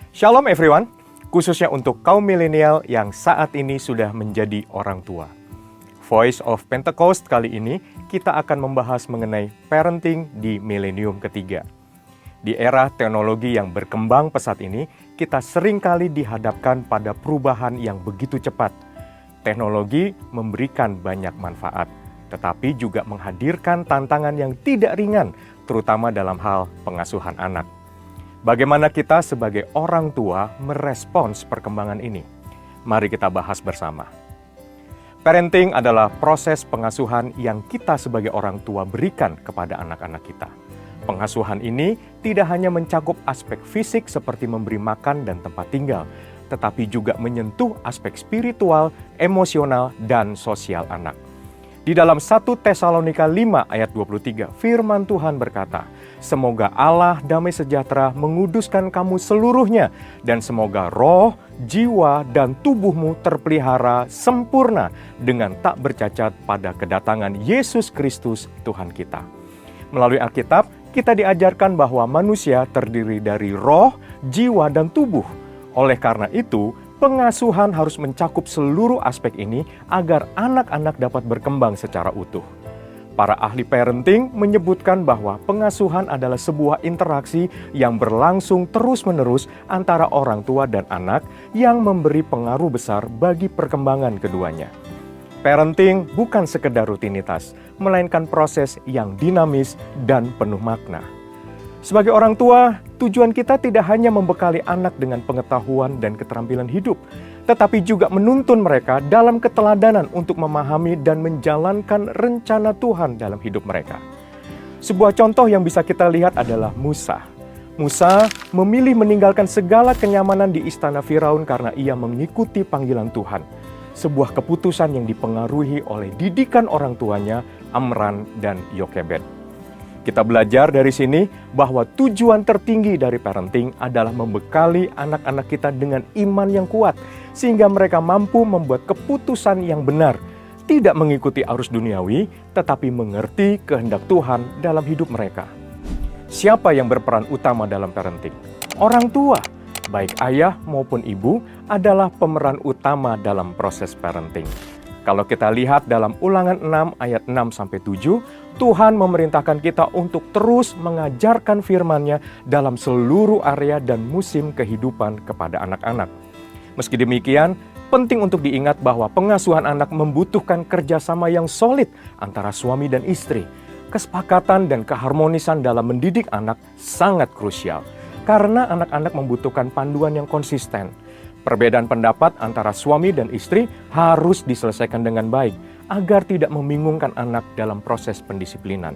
Shalom everyone, khususnya untuk kaum milenial yang saat ini sudah menjadi orang tua. Voice of Pentecost kali ini kita akan membahas mengenai parenting di milenium ketiga. Di era teknologi yang berkembang pesat ini, kita seringkali dihadapkan pada perubahan yang begitu cepat. Teknologi memberikan banyak manfaat, tetapi juga menghadirkan tantangan yang tidak ringan, terutama dalam hal pengasuhan anak. Bagaimana kita sebagai orang tua merespons perkembangan ini? Mari kita bahas bersama. Parenting adalah proses pengasuhan yang kita sebagai orang tua berikan kepada anak-anak kita. Pengasuhan ini tidak hanya mencakup aspek fisik seperti memberi makan dan tempat tinggal, tetapi juga menyentuh aspek spiritual, emosional, dan sosial anak. Di dalam 1 Tesalonika 5 ayat 23, firman Tuhan berkata, "Semoga Allah damai sejahtera menguduskan kamu seluruhnya, dan semoga roh, jiwa, dan tubuhmu terpelihara sempurna dengan tak bercacat pada kedatangan Yesus Kristus Tuhan kita." Melalui Alkitab, kita diajarkan bahwa manusia terdiri dari roh, jiwa, dan tubuh. Oleh karena itu, pengasuhan harus mencakup seluruh aspek ini agar anak-anak dapat berkembang secara utuh. Para ahli parenting menyebutkan bahwa pengasuhan adalah sebuah interaksi yang berlangsung terus-menerus antara orang tua dan anak yang memberi pengaruh besar bagi perkembangan keduanya. Parenting bukan sekedar rutinitas, melainkan proses yang dinamis dan penuh makna. Sebagai orang tua, tujuan kita tidak hanya membekali anak dengan pengetahuan dan keterampilan hidup, tetapi juga menuntun mereka dalam keteladanan untuk memahami dan menjalankan rencana Tuhan dalam hidup mereka. Sebuah contoh yang bisa kita lihat adalah Musa. Musa memilih meninggalkan segala kenyamanan di istana Firaun karena ia mengikuti panggilan Tuhan. Sebuah keputusan yang dipengaruhi oleh didikan orang tuanya, Amran dan Yokebed. Kita belajar dari sini bahwa tujuan tertinggi dari parenting adalah membekali anak-anak kita dengan iman yang kuat, sehingga mereka mampu membuat keputusan yang benar, tidak mengikuti arus duniawi, tetapi mengerti kehendak Tuhan dalam hidup mereka. Siapa yang berperan utama dalam parenting? Orang tua, baik ayah maupun ibu, adalah pemeran utama dalam proses parenting. Kalau kita lihat dalam Ulangan 6 ayat 6-7, Tuhan memerintahkan kita untuk terus mengajarkan firman-Nya dalam seluruh area dan musim kehidupan kepada anak-anak. Meski demikian, penting untuk diingat bahwa pengasuhan anak membutuhkan kerjasama yang solid antara suami dan istri. Kesepakatan dan keharmonisan dalam mendidik anak sangat krusial, karena anak-anak membutuhkan panduan yang konsisten. Perbedaan pendapat antara suami dan istri harus diselesaikan dengan baik agar tidak membingungkan anak dalam proses pendisiplinan.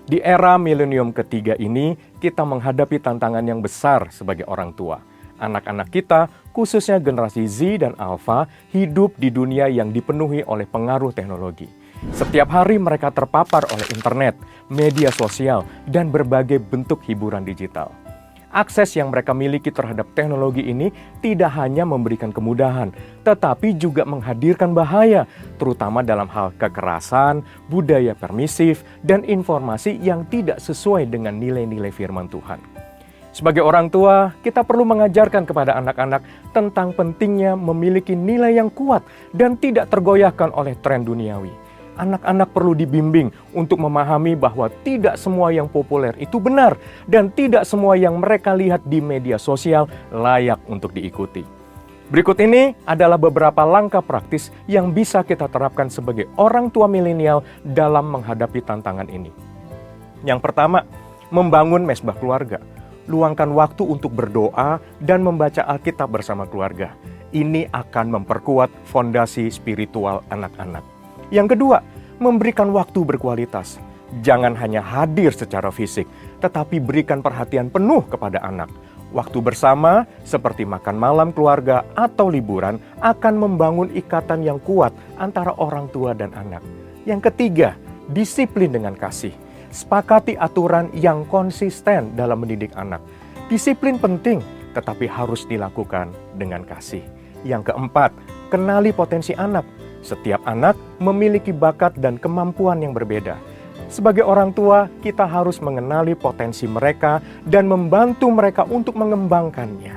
Di era milenium ketiga ini, kita menghadapi tantangan yang besar sebagai orang tua. Anak-anak kita, khususnya generasi Z dan Alpha, hidup di dunia yang dipenuhi oleh pengaruh teknologi. Setiap hari mereka terpapar oleh internet, media sosial, dan berbagai bentuk hiburan digital. Akses yang mereka miliki terhadap teknologi ini tidak hanya memberikan kemudahan, tetapi juga menghadirkan bahaya, terutama dalam hal kekerasan, budaya permisif, dan informasi yang tidak sesuai dengan nilai-nilai firman Tuhan. Sebagai orang tua, kita perlu mengajarkan kepada anak-anak tentang pentingnya memiliki nilai yang kuat dan tidak tergoyahkan oleh tren duniawi. Anak-anak perlu dibimbing untuk memahami bahwa tidak semua yang populer itu benar dan tidak semua yang mereka lihat di media sosial layak untuk diikuti. Berikut ini adalah beberapa langkah praktis yang bisa kita terapkan sebagai orang tua milenial dalam menghadapi tantangan ini. Yang pertama, membangun mesbah keluarga. Luangkan waktu untuk berdoa dan membaca Alkitab bersama keluarga. Ini akan memperkuat fondasi spiritual anak-anak. Yang kedua, memberikan waktu berkualitas. Jangan hanya hadir secara fisik, tetapi berikan perhatian penuh kepada anak. Waktu bersama, seperti makan malam keluarga atau liburan, akan membangun ikatan yang kuat antara orang tua dan anak. Yang ketiga, disiplin dengan kasih. Sepakati aturan yang konsisten dalam mendidik anak. Disiplin penting, tetapi harus dilakukan dengan kasih. Yang keempat, kenali potensi anak. Setiap anak memiliki bakat dan kemampuan yang berbeda. Sebagai orang tua, kita harus mengenali potensi mereka dan membantu mereka untuk mengembangkannya.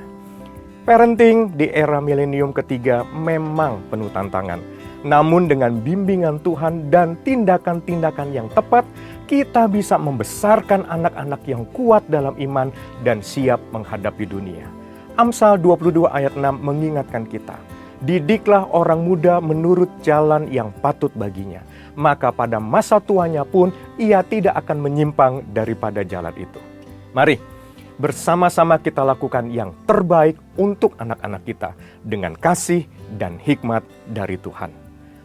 Parenting di era milenium ketiga memang penuh tantangan. Namun dengan bimbingan Tuhan dan tindakan-tindakan yang tepat, kita bisa membesarkan anak-anak yang kuat dalam iman dan siap menghadapi dunia. Amsal 22 ayat 6 mengingatkan kita, didiklah orang muda menurut jalan yang patut baginya, maka pada masa tuanya pun ia tidak akan menyimpang daripada jalan itu. Mari, bersama-sama kita lakukan yang terbaik untuk anak-anak kita dengan kasih dan hikmat dari Tuhan.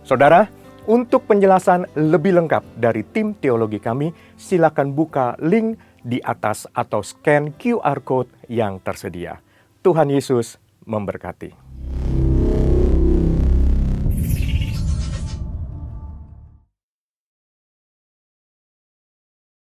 Saudara, untuk penjelasan lebih lengkap dari tim teologi kami, silakan buka link di atas atau scan QR code yang tersedia. Tuhan Yesus memberkati.